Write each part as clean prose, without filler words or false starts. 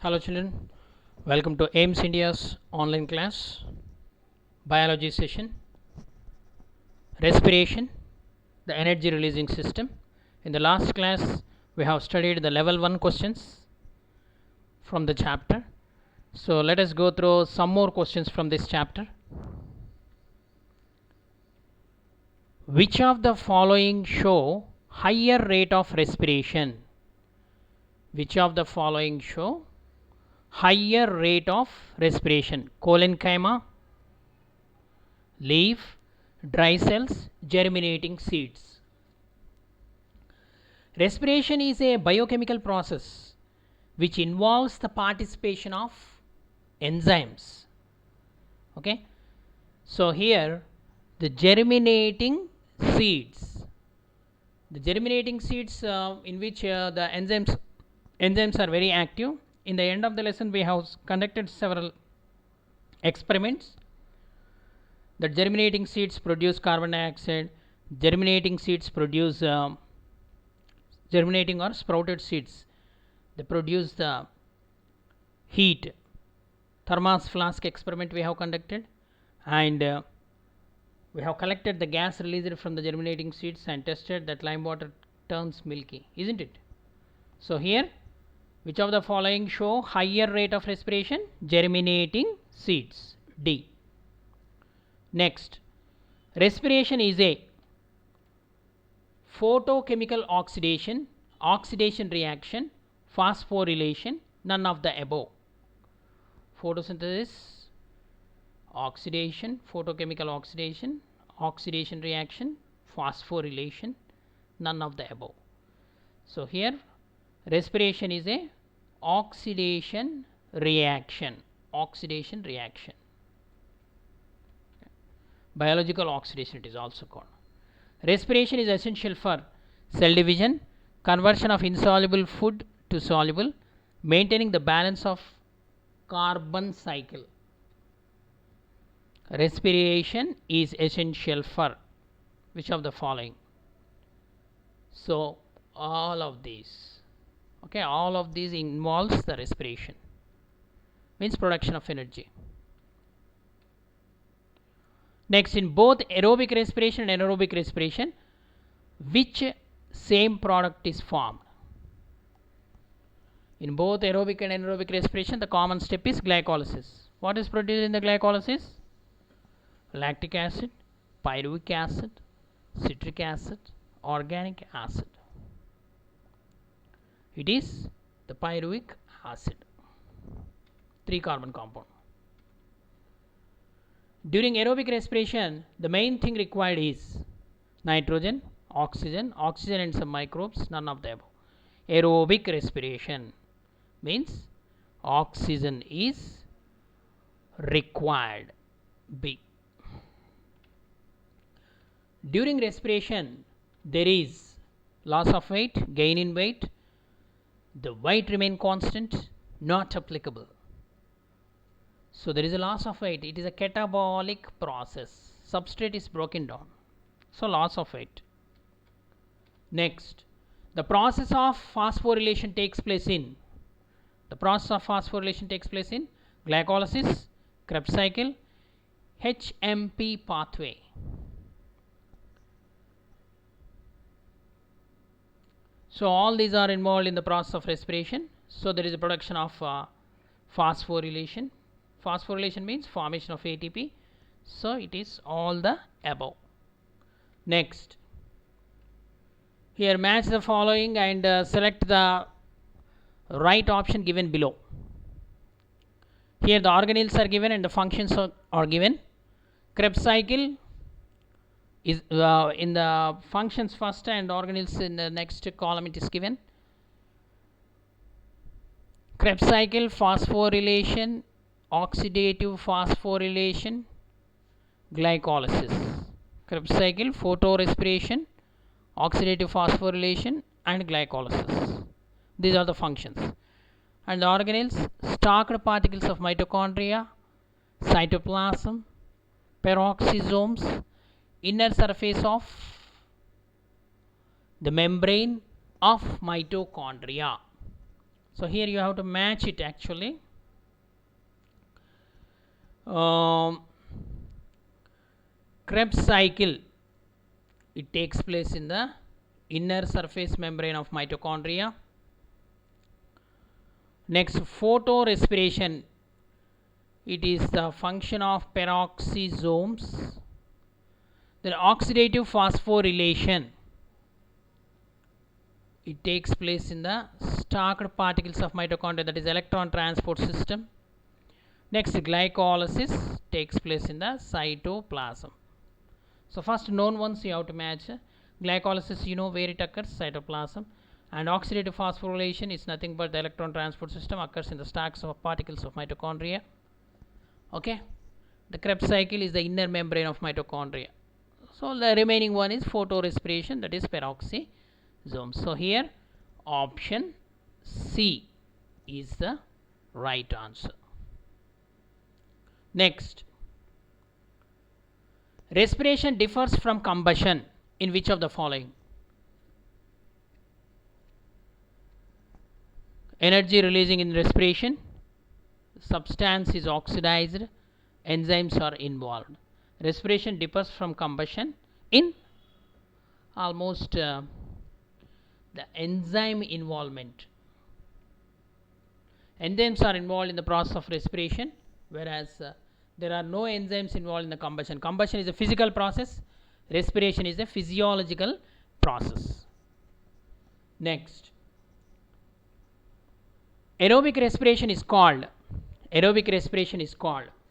Hello children, welcome to AIMS India's online class, biology session, respiration, the energy releasing system. In the last class, we have studied the level 1 questions from the chapter. So let us go through some more questions from this chapter. Which of the following show higher rate of respiration? Which of the following show higher rate of respiration? Collenchyma, leaf, dry cells, germinating seeds. Respiration is a biochemical process which involves the participation of enzymes. Okay, so here the germinating seeds, in which the enzymes are very active. In the end of the lesson, we have conducted several experiments. The germinating seeds produce carbon dioxide. Germinating seeds produce germinating or sprouted seeds. They produce the heat. Thermos flask experiment we have conducted, and we have collected the gas released from the germinating seeds and tested that lime water turns milky, isn't it? So here, which of the following show higher rate of respiration? Germinating seeds, D. Next, respiration is a photochemical oxidation, oxidation reaction, phosphorylation, none of the above. Photosynthesis, oxidation, photochemical oxidation, oxidation reaction, phosphorylation, none of the above. So here respiration is a oxidation reaction, biological oxidation it is also called. Respiration is essential for cell division, conversion of insoluble food to soluble, maintaining the balance of carbon cycle. Respiration is essential for which of the following? So all of these, okay, all of these involves the respiration, means production of energy. Next, in both aerobic respiration and anaerobic respiration, which same product is formed? In both aerobic and anaerobic respiration, the common step is glycolysis. What is produced in the glycolysis? Lactic acid, pyruvic acid, citric acid, organic acid. It is the pyruvic acid, 3 carbon compound. During aerobic respiration, the main thing required is nitrogen, oxygen and some microbes, none of the above. Aerobic respiration means oxygen is required, B. During respiration, there is loss of weight, gain in weight. The weight remain constant, not applicable. So there is a loss of weight. It is a catabolic process. Substrate is broken down. So loss of weight. Next, the process of phosphorylation takes place in glycolysis, Krebs cycle, HMP pathway. So all these are involved in the process of respiration. So there is a production of phosphorylation. Phosphorylation means formation of ATP. So it is all the above. Next, here match the following and select the right option given below. Here the organelles are given and the functions are given. Krebs cycle is in the functions first and organelles in the next column it is given. Krebs cycle, phosphorylation, oxidative phosphorylation, glycolysis. Krebs cycle, photorespiration, oxidative phosphorylation and glycolysis. These are the functions. And the organelles, stalked particles of mitochondria, cytoplasm, peroxisomes, inner surface of the membrane of mitochondria. So here you have to match it actually. Krebs cycle, it takes place in the inner surface membrane of mitochondria. Next, photorespiration, it is the function of peroxisomes. Then oxidative phosphorylation, it takes place in the stacked particles of mitochondria, that is electron transport system. Next, glycolysis takes place in the cytoplasm. So first known ones you have to match. Glycolysis, you know where it occurs, cytoplasm. And oxidative phosphorylation is nothing but the electron transport system, occurs in the stacks of particles of mitochondria. Okay, the Krebs cycle is the inner membrane of mitochondria. So the remaining one is photorespiration, that is peroxisome. So here option C is the right answer. Next, respiration differs from combustion in which of the following? Energy releasing in respiration, substance is oxidized, enzymes are involved. Respiration differs from combustion in almost the enzyme involvement. Enzymes are involved in the process of respiration, whereas there are no enzymes involved in the combustion. Combustion is a physical process, respiration is a physiological process. Next, aerobic respiration is called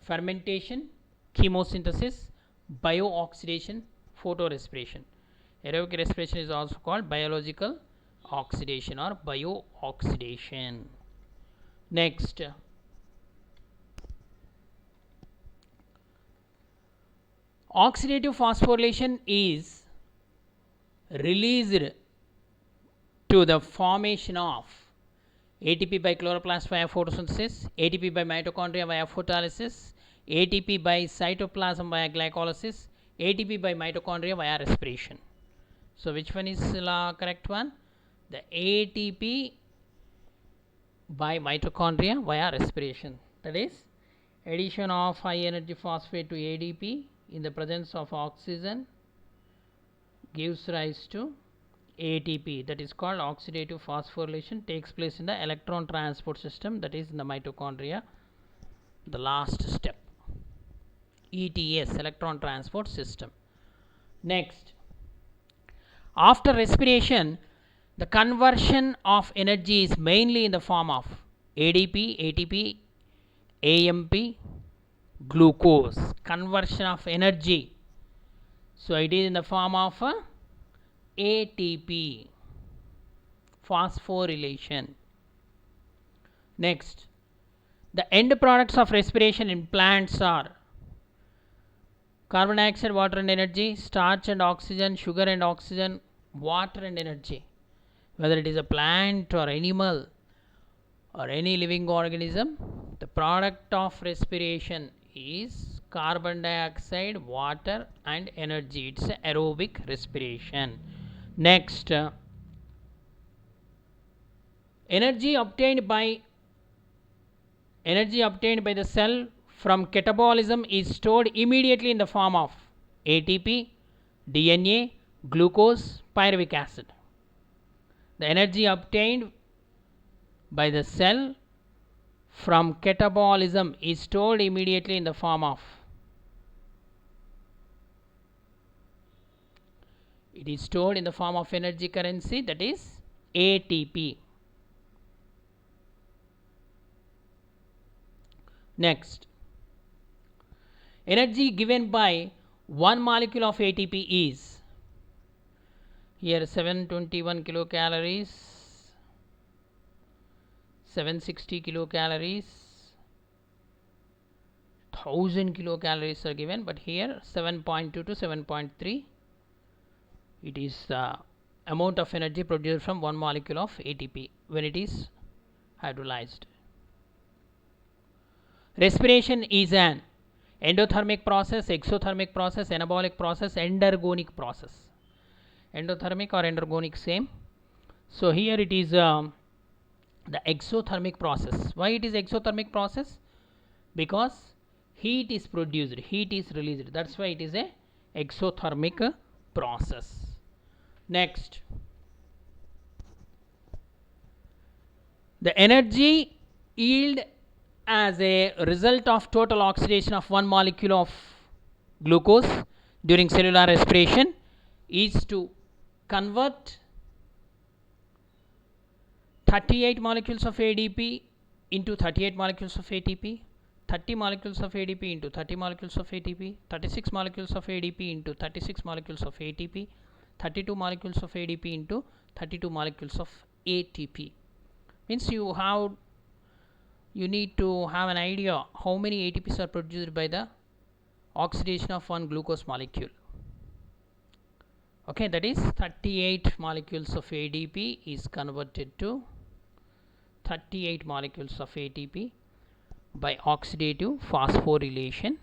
fermentation, chemosynthesis, biooxidation, photorespiration. Aerobic respiration is also called biological oxidation or biooxidation. Next, oxidative phosphorylation is released to the formation of ATP by chloroplast via photosynthesis, ATP by mitochondria via photolysis, ATP by cytoplasm via glycolysis, ATP by mitochondria via respiration. So which one is the correct one? The ATP by mitochondria via respiration, that is addition of high energy phosphate to ADP in the presence of oxygen gives rise to ATP, that is called oxidative phosphorylation, takes place in the electron transport system, that is in the mitochondria, the last step, ETS, electron transport system. Next, after respiration, the conversion of energy is mainly in the form of ADP, ATP, AMP, glucose. Conversion of energy, so it is in the form of ATP, phosphorylation. Next, the end products of respiration in plants are carbon dioxide, water and energy, starch and oxygen, sugar and oxygen, water and energy. Whether it is a plant or animal or any living organism, the product of respiration is carbon dioxide, water and energy. It's aerobic respiration. Next, energy obtained by the cell from catabolism is stored immediately in the form of ATP, DNA, glucose, pyruvic acid. The energy obtained by the cell from catabolism is stored immediately in the form of, it is stored in the form of energy currency, that is ATP. Next, energy given by one molecule of ATP is, here 721 kilocalories, 760 kilocalories, 1000 kilocalories are given, but here 7.2 to 7.3, it is the amount of energy produced from one molecule of ATP when it is hydrolyzed. Respiration is an endothermic process, exothermic process, anabolic process, endergonic process. Endothermic or endergonic, same. So here it is the exothermic process. Why it is exothermic process? Because heat is produced, heat is released, that's why it is a exothermic process. Next, the energy yield as a result of total oxidation of one molecule of glucose during cellular respiration is to convert 38 molecules of ADP into 38 molecules of ATP, 30 molecules of ADP into 30 molecules of ATP, 36 molecules of ADP into 36 molecules of ATP, 32 molecules of ADP into 32 molecules of ATP. Means you need to have an idea how many ATPs are produced by the oxidation of one glucose molecule. Okay, that is 38 molecules of ADP is converted to 38 molecules of ATP by oxidative phosphorylation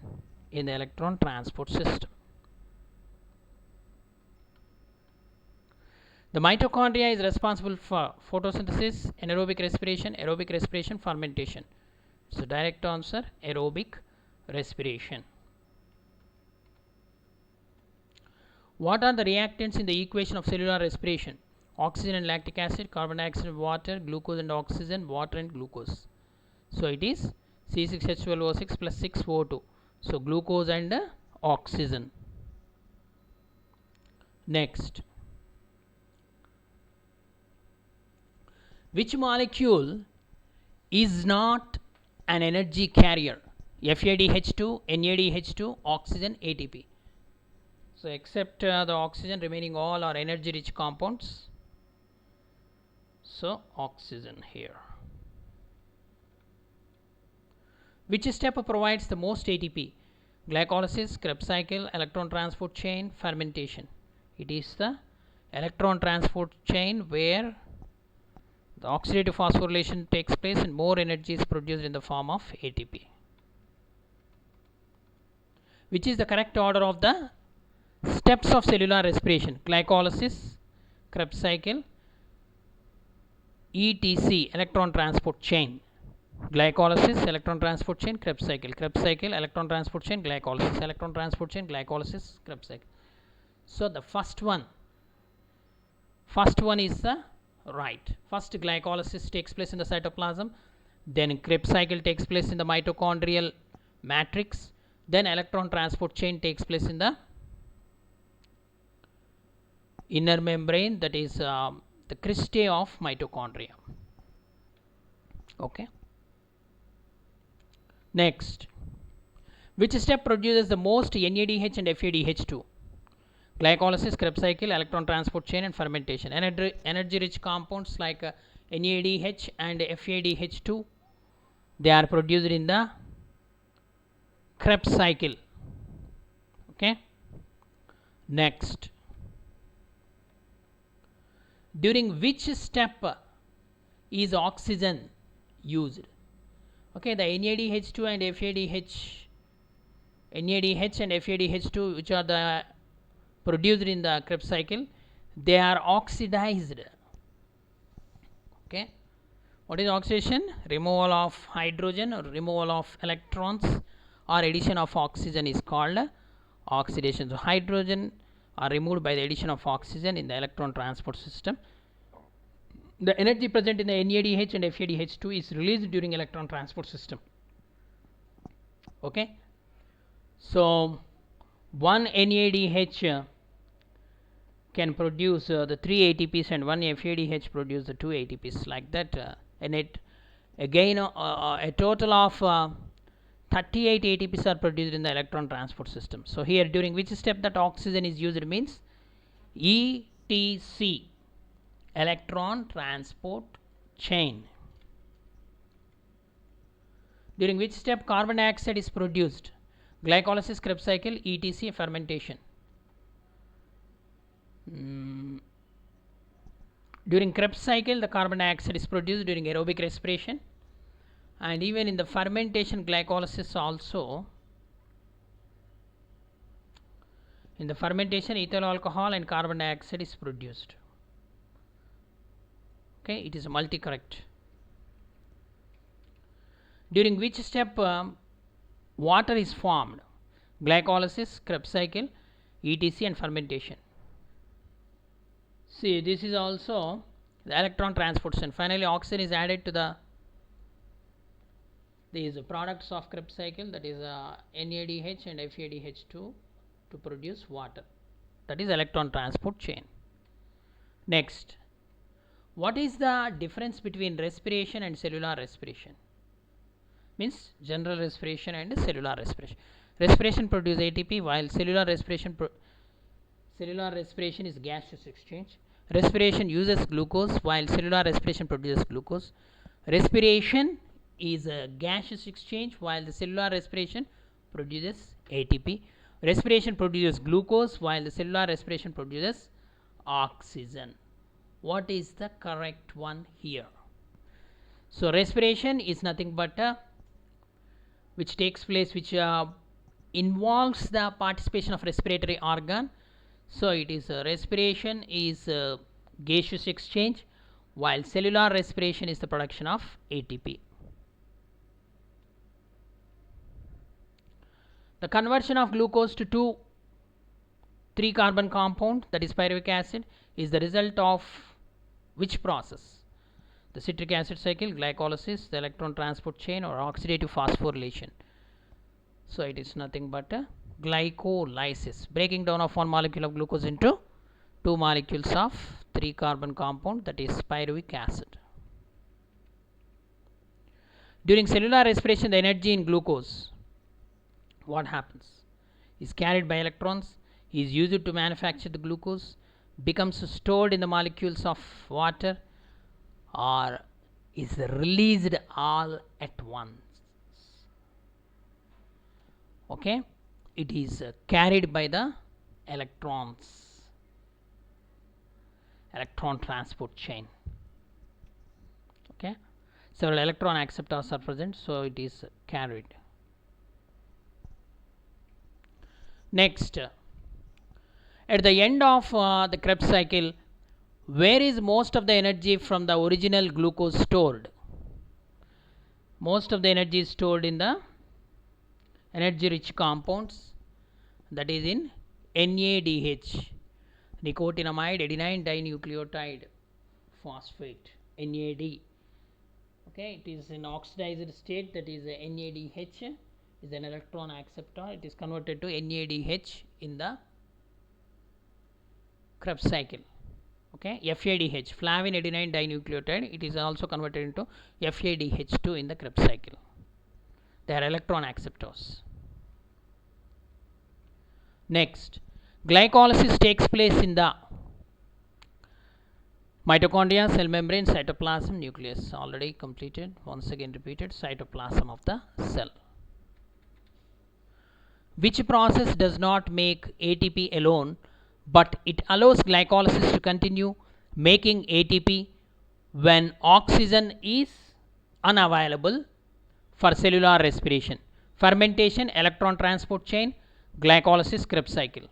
in the electron transport system. The mitochondria is responsible for photosynthesis, anaerobic respiration, fermentation. So direct answer, aerobic respiration. What are the reactants in the equation of cellular respiration? Oxygen and lactic acid, carbon dioxide and water, glucose and oxygen, water and glucose. So it is C6H12O6 plus 6O2. So glucose and oxygen. Next, which molecule is not an energy carrier? FADH2, NADH2, oxygen, ATP. So except the oxygen, remaining all are energy rich compounds. So oxygen here. Which step provides the most ATP? Glycolysis, Krebs cycle, electron transport chain, fermentation. It is the electron transport chain where the oxidative phosphorylation takes place and more energy is produced in the form of ATP. Which is the correct order of the steps of cellular respiration? Glycolysis, Krebs cycle, ETC, electron transport chain. Glycolysis, electron transport chain, Krebs cycle, electron transport chain, glycolysis, electron transport chain, glycolysis, Krebs cycle. So the first one is the right. First glycolysis takes place in the cytoplasm, then Krebs cycle takes place in the mitochondrial matrix, then electron transport chain takes place in the inner membrane, that is the cristae of mitochondria. Okay. Next, which step produces the most NADH and FADH2? Glycolysis, Krebs cycle, electron transport chain and fermentation. Energy rich compounds like NADH and FADH2, they are produced in the Krebs cycle. Okay. Next, during which step is oxygen used? Okay, the NADH2 and FADH, NADH and FADH2, which are the produced in the Krebs cycle, they are oxidized. Okay, what is oxidation? Removal of hydrogen or removal of electrons or addition of oxygen is called oxidation. So hydrogen are removed by the addition of oxygen in the electron transport system. The energy present in the NADH and FADH2 is released during electron transport system. Okay, so one NADH can produce the 3 ATPs and one FADH produce the 2 ATPs, like that, and it again a total of 38 ATPs are produced in the electron transport system. So here during which step that oxygen is used means ETC, electron transport chain. During which step carbon dioxide is produced? Glycolysis, Krebs cycle, ETC, fermentation. During Krebs cycle, the carbon dioxide is produced during aerobic respiration, and even in the fermentation glycolysis also. In the fermentation, ethyl alcohol and carbon dioxide is produced. Okay, it is multi-correct. during which step water is formed: glycolysis, Krebs cycle, etc., and fermentation. See, this is also the electron transportation. Finally, oxygen is added to these products of Krebs cycle, that is NADH and FADH2 to produce water. That is electron transport chain. Next, what is the difference between respiration and cellular respiration? Means general respiration and cellular respiration. Respiration produces ATP, while cellular respiration is gaseous exchange. Respiration uses glucose, while cellular respiration produces glucose. Respiration is a gaseous exchange, while the cellular respiration produces ATP. Respiration produces glucose, while the cellular respiration produces oxygen. What is the correct one here? So respiration is nothing but which takes place, which involves the participation of respiratory organ. So it is respiration is gaseous exchange, while cellular respiration is the production of ATP. The conversion of glucose to 2,3 carbon compound, that is pyruvic acid, is the result of which process? The citric acid cycle, glycolysis, the electron transport chain, or oxidative phosphorylation. So it is nothing but a glycolysis, breaking down of one molecule of glucose into 2 molecules of 3 carbon compound, that is pyruvic acid. During cellular respiration, the energy in glucose, what happens? Is carried by electrons, is used to manufacture the glucose, becomes stored in the molecules of water, or is released all at once. Okay, it is carried by the electrons, electron transport chain. Okay, several electron acceptors are present, so it is carried. Next, at the end of the Krebs cycle, where is most of the energy from the original glucose stored? Most of the energy is stored in the energy rich compounds, that is in NADH, nicotinamide adenine dinucleotide phosphate, NAD. Okay, it is in oxidized state, that is NADH is an electron acceptor. It is converted to NADH in the Krebs cycle. Okay, FADH, flavin adenine dinucleotide, it is also converted into FADH2 in the Krebs cycle. They are electron acceptors. Next, glycolysis takes place in the mitochondria, cell membrane, cytoplasm, nucleus. Already completed, once again repeated, cytoplasm of the cell. Which process does not make ATP alone, but it allows glycolysis to continue making ATP when oxygen is unavailable for cellular respiration? Fermentation, electron transport chain, glycolysis, Krebs cycle.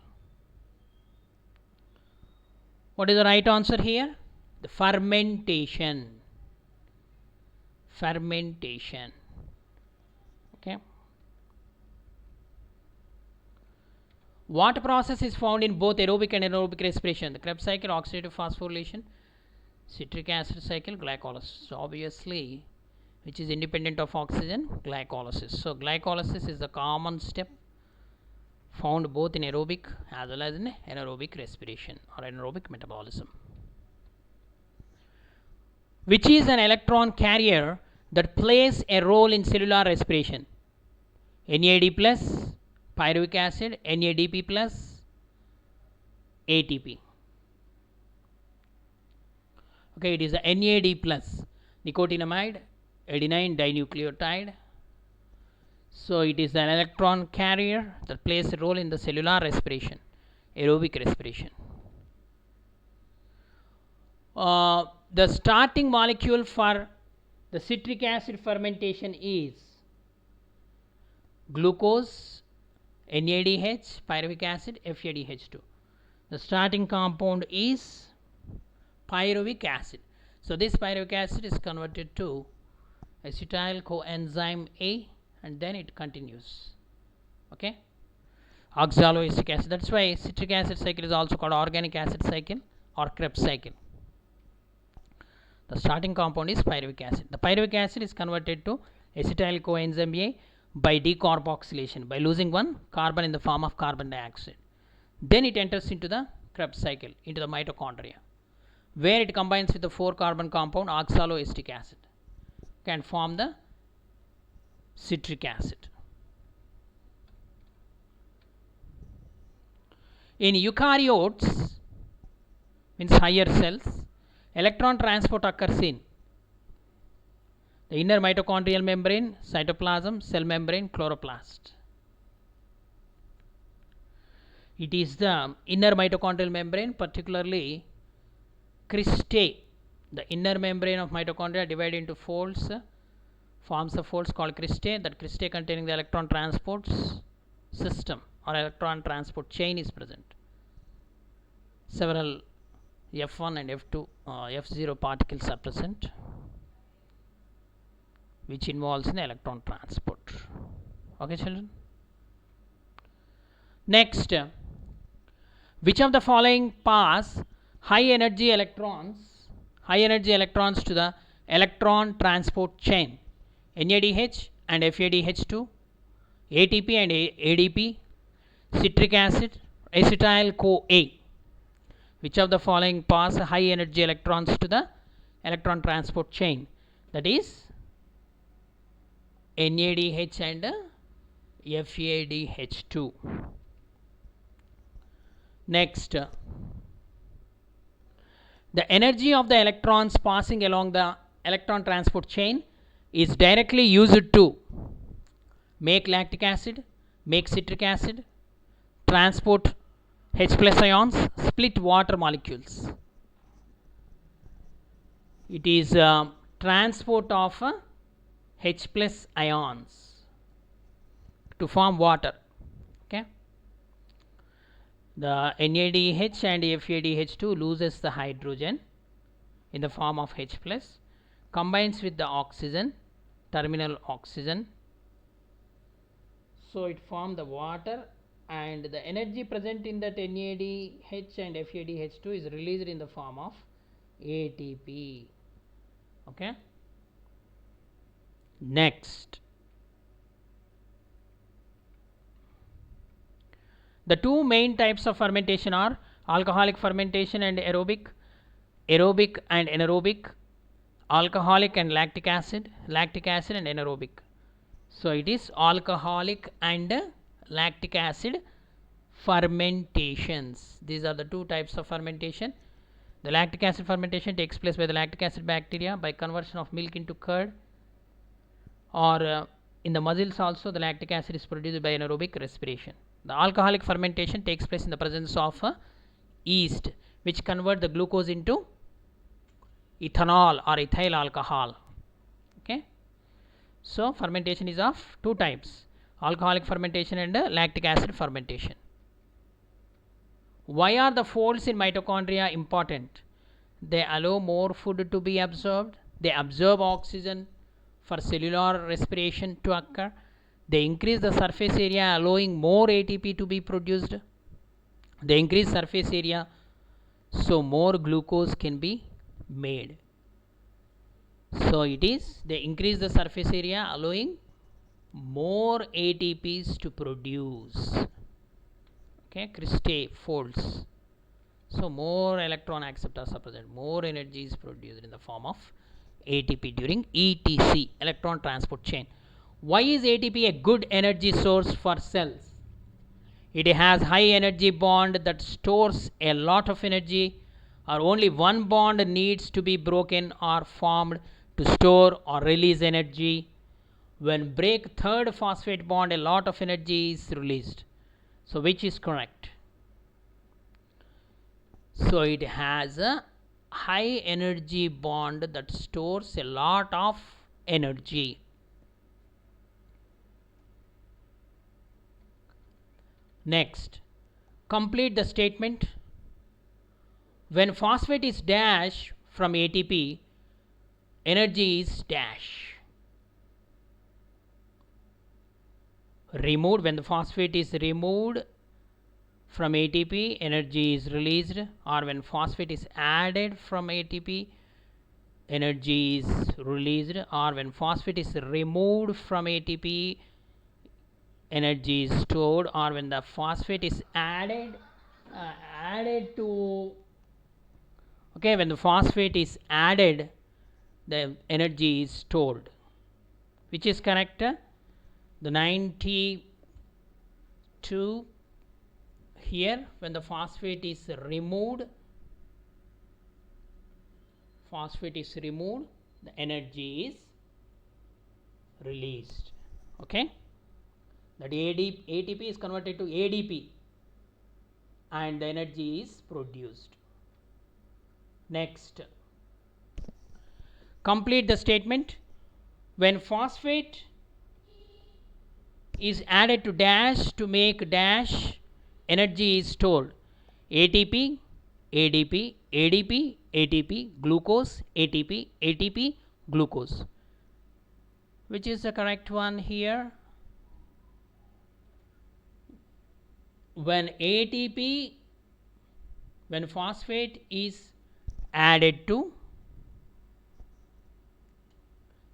What is the right answer here? The fermentation. Fermentation. Okay. What process is found in both aerobic and anaerobic respiration? The Krebs cycle, oxidative phosphorylation, citric acid cycle, glycolysis. So obviously, which is independent of oxygen? Glycolysis. So glycolysis is the common step found both in aerobic as well as in anaerobic respiration or anaerobic metabolism. Which is an electron carrier that plays a role in cellular respiration? NAD plus, pyruvic acid, NADP plus, ATP. Okay, it is a NAD plus, nicotinamide adenine dinucleotide. So it is an electron carrier that plays a role in the cellular respiration, aerobic respiration. The starting molecule for the citric acid fermentation is glucose, NADH, pyruvic acid, FADH2. The starting compound is pyruvic acid. So this pyruvic acid is converted to acetyl coenzyme A, and then it continues. Okay, oxaloacetic acid. That's why citric acid cycle is also called organic acid cycle or Krebs cycle. The starting compound is pyruvic acid. The pyruvic acid is converted to acetyl coenzyme A by decarboxylation, by losing one carbon in the form of carbon dioxide. Then it enters into the Krebs cycle, into the mitochondria, where it combines with the 4-carbon compound oxaloacetic acid, can form the citric acid. In eukaryotes, means higher cells, electron transport occurs in the inner mitochondrial membrane, cytoplasm, cell membrane, chloroplast. It is the inner mitochondrial membrane, particularly cristae. The inner membrane of mitochondria divided into folds, forms of folds called cristae. That cristae containing the electron transport system or electron transport chain is present. Several F1 and F2, F0 particles are present, which involves in electron transport. Okay, children. Next, which of the following pass high energy electrons to the electron transport chain? NADH and FADH2, ATP and ADP, citric acid, acetyl CoA. Which of the following pass high energy electrons to the electron transport chain? That is NADH and FADH2. Next, the energy of the electrons passing along the electron transport chain is directly used to make lactic acid, make citric acid, transport H plus ions, split water molecules. It is transport of H plus ions to form water. Okay. The NADH and FADH2 loses the hydrogen in the form of H plus, combines with the oxygen, terminal oxygen, so it forms the water, and the energy present in that NADH and FADH2 is released in the form of ATP. Okay. Next, the two main types of fermentation are alcoholic fermentation and aerobic, aerobic and anaerobic, alcoholic and lactic acid and anaerobic. So it is alcoholic and lactic acid fermentations. These are the two types of fermentation. The lactic acid fermentation takes place by the lactic acid bacteria by conversion of milk into curd, or in the muscles also the lactic acid is produced by anaerobic respiration. The alcoholic fermentation takes place in the presence of yeast, which convert the glucose into ethanol or ethyl alcohol. Okay. So fermentation is of two types: alcoholic fermentation and lactic acid fermentation. Why are the folds in mitochondria important? They allow more food to be absorbed. They absorb oxygen for cellular respiration to occur. They increase the surface area, allowing more ATP to be produced. They increase surface area, so more glucose can be made. So it is, they increase the surface area, allowing more ATPs to produce. Okay, cristae folds. So more electron acceptors are present, more energy is produced in the form of ATP during ETC, electron transport chain. Why is ATP a good energy source for cells? It has high energy bond that stores a lot of energy, or only one bond needs to be broken or formed to store or release energy. When break third phosphate bond, a lot of energy is released. So which is correct? So it has a high energy bond that stores a lot of energy. Next, complete the statement. When phosphate is dash from ATP, energy is dash. removed. When the phosphate is removed from ATP, energy is released, or when phosphate is added from ATP, energy is released, or when phosphate is removed from ATP, energy is stored, or when the phosphate is added to, okay, when the phosphate is added, the energy is stored. Which is correct? The 92 here, when the phosphate is removed, the energy is released. Okay, that ATP is converted to ADP and the energy is produced. Next, complete the statement. When phosphate is added to dash to make dash, energy is stored. ATP, ADP, ADP, ATP, glucose, ATP, ATP, glucose. Which is the correct one here? When phosphate is added to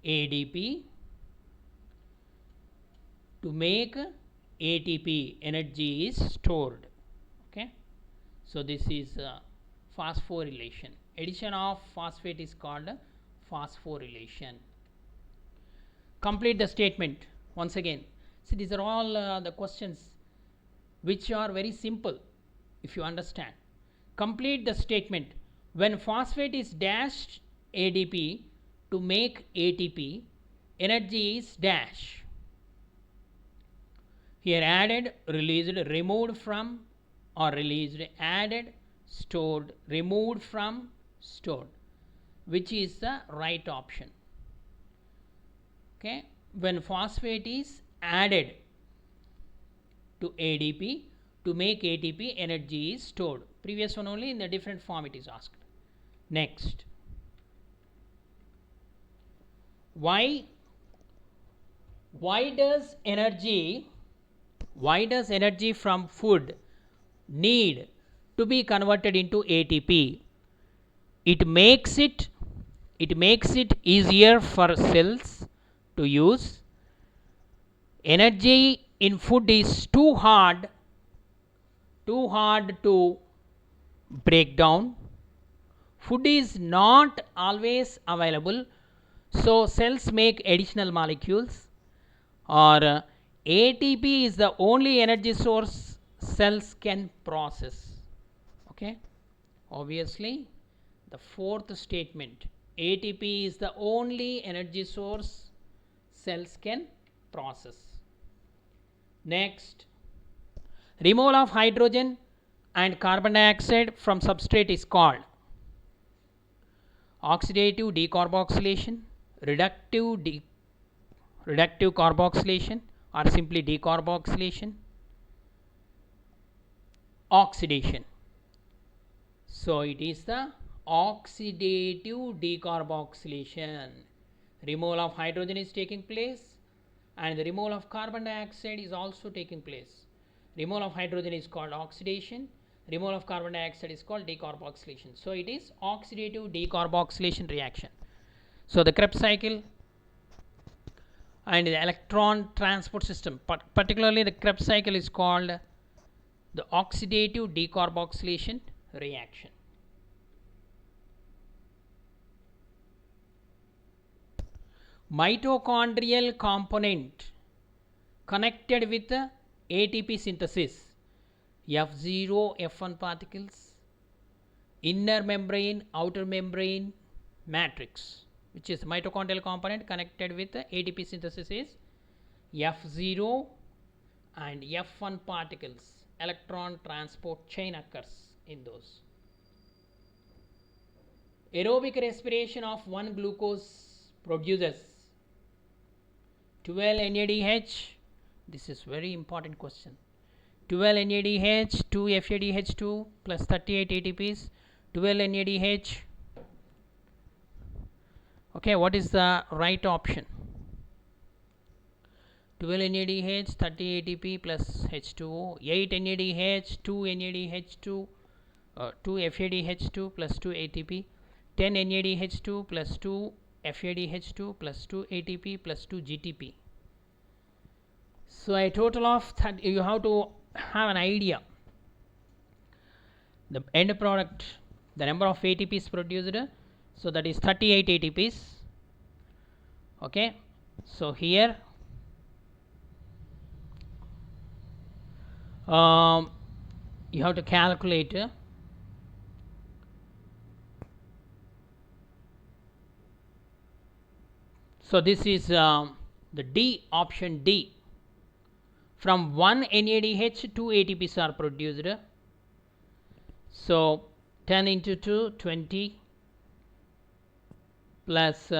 ADP to make ATP, energy is stored. Okay, so this is phosphorylation. Addition of phosphate is called phosphorylation. Complete the statement once again. See, these are all the questions which are very simple if you understand. Complete the statement. When phosphate is dashed ADP to make ATP, energy is dash. Here added, released, removed from, or released, added, stored, removed from, stored. Which is the right option? Okay, when phosphate is added to ADP to make ATP, energy is stored. Previous one only, in a different form it is asked. Next, why does energy from food need to be converted into ATP? It makes it easier for cells to use. Energy in food is too hard to break down. Food is not always available, so cells make additional molecules. Or ATP is the only energy source cells can process. Okay, obviously the fourth statement, ATP is the only energy source cells can process. Next, removal of hydrogen and carbon dioxide from substrate is called oxidative decarboxylation, reductive carboxylation, or simply decarboxylation, oxidation. So it is the oxidative decarboxylation. Removal of hydrogen is taking place and the removal of carbon dioxide is also taking place. Removal of hydrogen is called oxidation, removal of carbon dioxide is called decarboxylation. So it is oxidative decarboxylation reaction. So the Krebs cycle and the electron transport system, particularly the Krebs cycle, is called the oxidative decarboxylation reaction. Mitochondrial component connected with the ATP synthesis, F0, F1 particles, inner membrane, outer membrane, matrix, which is mitochondrial component connected with the ATP synthesis is F0 and F1 particles. Electron transport chain occurs in those. Aerobic respiration of 1 glucose produces 12 NADH. This is very important question. 12 NADH, 2 FADH2 plus 38 ATPs, 12 NADH. Okay, what is the right option? 12 NADH, 30 ATP plus H2O, 8 NADH, 2 NADH2, 2 FADH2 plus 2 ATP, 10 NADH2 plus 2 FADH2 plus 2 ATP plus 2 GTP. So a total of 30, you have to have an idea. The end product, the number of ATPs produced, so that is 38 ATPs. Okay, so here you have to calculate so this is the D, option D. From 1 NADH 2 ATPs are produced, so 10 into 2 20 plus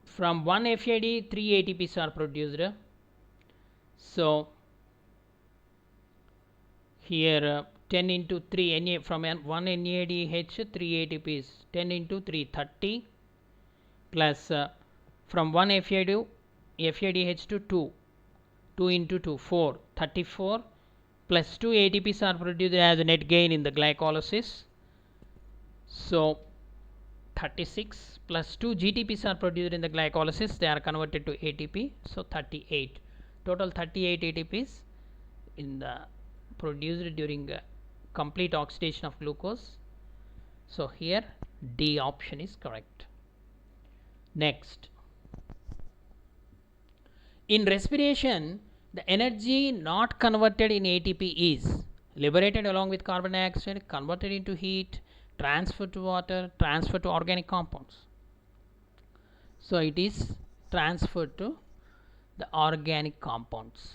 from 1 FAD 3 ATPs are produced, so here 10 into 3 from 1 NADH 3 ATPs, 10 into 3 30 plus from 1 FADH to 2 into 2 4 34 plus 2 ATPs are produced as a net gain in the glycolysis, so 36 plus 2 GTPs are produced in the glycolysis, they are converted to ATP, so 38, total 38 ATPs in the produced during complete oxidation of glucose. So here D option is correct. Next, in respiration, the energy not converted in ATP is liberated along with carbon dioxide, converted into heat, transferred to water, transferred to organic compounds. So it is transferred to the organic compounds.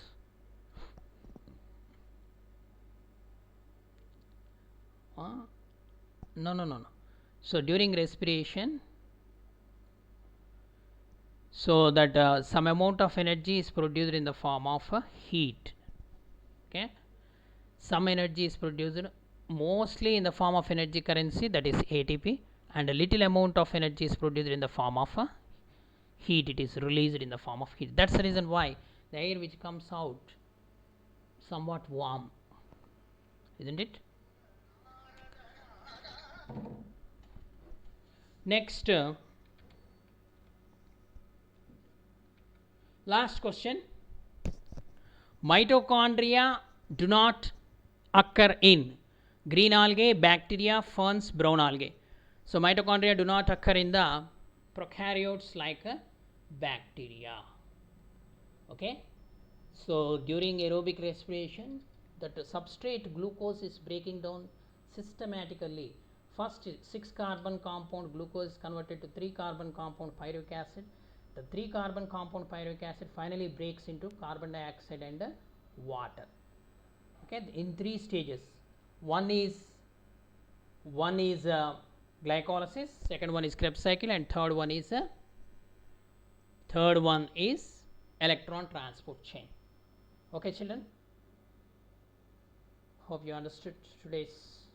No. So during respiration, so that some amount of energy is produced in the form of heat. Okay, some energy is produced mostly in the form of energy currency, that is ATP, and a little amount of energy is produced in the form of heat. It is released in the form of heat. That's the reason why the air which comes out somewhat warm, isn't it? Next, last question. Mitochondria do not occur in green algae, bacteria, ferns, brown algae. So mitochondria do not occur in the prokaryotes like bacteria. Okay, so during aerobic respiration, that substrate glucose is breaking down systematically. First 6 carbon compound glucose is converted to 3 carbon compound pyruvic acid. The 3 carbon compound pyruvic acid finally breaks into carbon dioxide and water. Okay, in 3 stages. One is glycolysis, second one is Krebs cycle, and third one is electron transport chain. Okay, children, hope you understood today's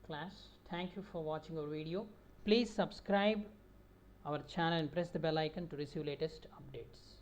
class. Thank you for watching our video. Please subscribe our channel and press the bell icon to receive latest updates.